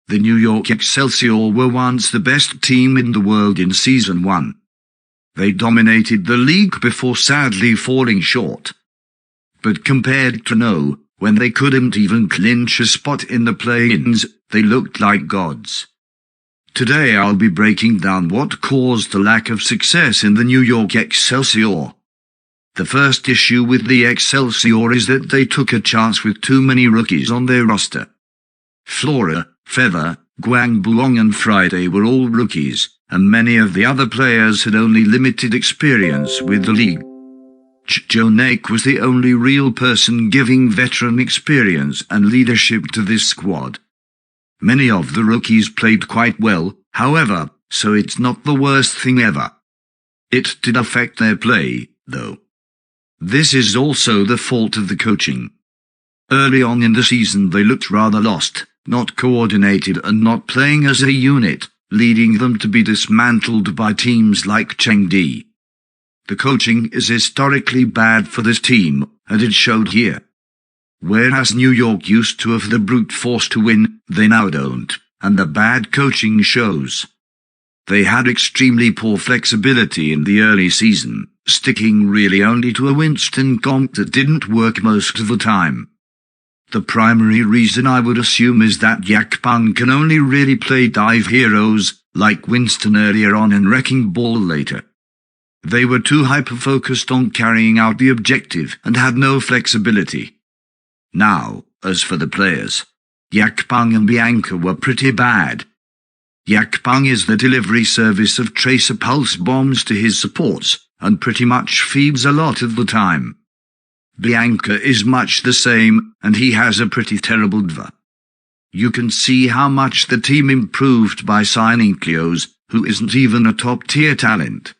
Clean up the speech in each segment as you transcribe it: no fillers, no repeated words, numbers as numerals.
The New York Excelsior were once the best team in the world in Season 1. They dominated the league before sadly falling short. But compared to now, when they couldn't even clinch a spot in the play-ins, they looked like gods. Today I'll be breaking down what caused the lack of success in the New York Excelsior. The first issue with the Excelsior is that they took a chance with too many rookies on their roster. Flora, Feather, Guang Buong and Friday were all rookies, and many of the other players had only limited experience with the league. Joe Nake was the only real person giving veteran experience and leadership to this squad. Many of the rookies played quite well, however, so it's not the worst thing ever. It did affect their play, though. This is also the fault of the coaching. Early on in the season they looked rather lost, not coordinated and not playing as a unit, leading them to be dismantled by teams like Chengdu. The coaching is historically bad for this team, and it showed here. Whereas New York used to have the brute force to win, they now don't, and the bad coaching shows. They had extremely poor flexibility in the early season, sticking really only to a Winston comp that didn't work most of the time. The primary reason I would assume is that Yakpang can only really play dive heroes, like Winston earlier on and Wrecking Ball later. They were too hyper-focused on carrying out the objective and had no flexibility. Now, as for the players, Yakpang and Bianca were pretty bad. Yakpang is the delivery service of tracer pulse bombs to his supports, and pretty much feeds a lot of the time. Bianca is much the same, and he has a pretty terrible DVA. You can see how much the team improved by signing Cleos, who isn't even a top-tier talent.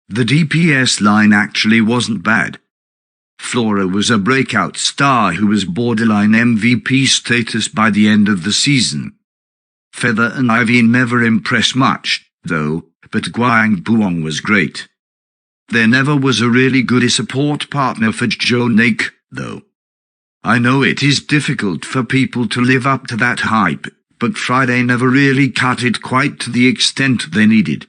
The DPS line actually wasn't bad. Flora was a breakout star who was borderline MVP status by the end of the season. Feather and Ivy never impressed much, though, but Guang Buong was great. There never was a really good support partner for Joe Nake, though. I know it is difficult for people to live up to that hype, but Friday never really cut it quite to the extent they needed.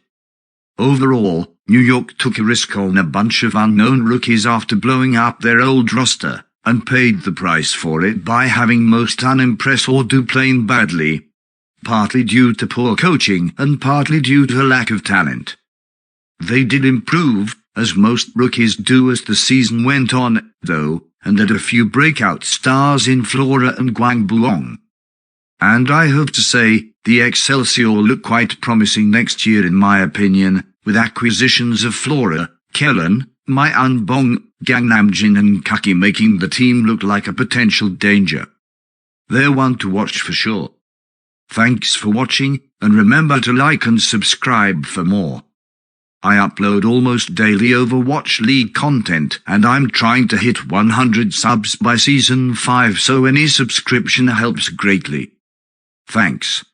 Overall, New York took a risk on a bunch of unknown rookies after blowing up their old roster, and paid the price for it by having most unimpress or do plain badly. Partly due to poor coaching and partly due to a lack of talent. They did improve, as most rookies do as the season went on, though, and had a few breakout stars in Flora and Guang Buong. And I have to say, the Excelsior look quite promising next year in my opinion, with acquisitions of Flora, Kellen, Mai Unbong, Gangnamjin and Kaki making the team look like a potential danger. They're one to watch for sure. Thanks for watching, and remember to like and subscribe for more. I upload almost daily Overwatch League content, and I'm trying to hit 100 subs by Season 5, so any subscription helps greatly. Thanks.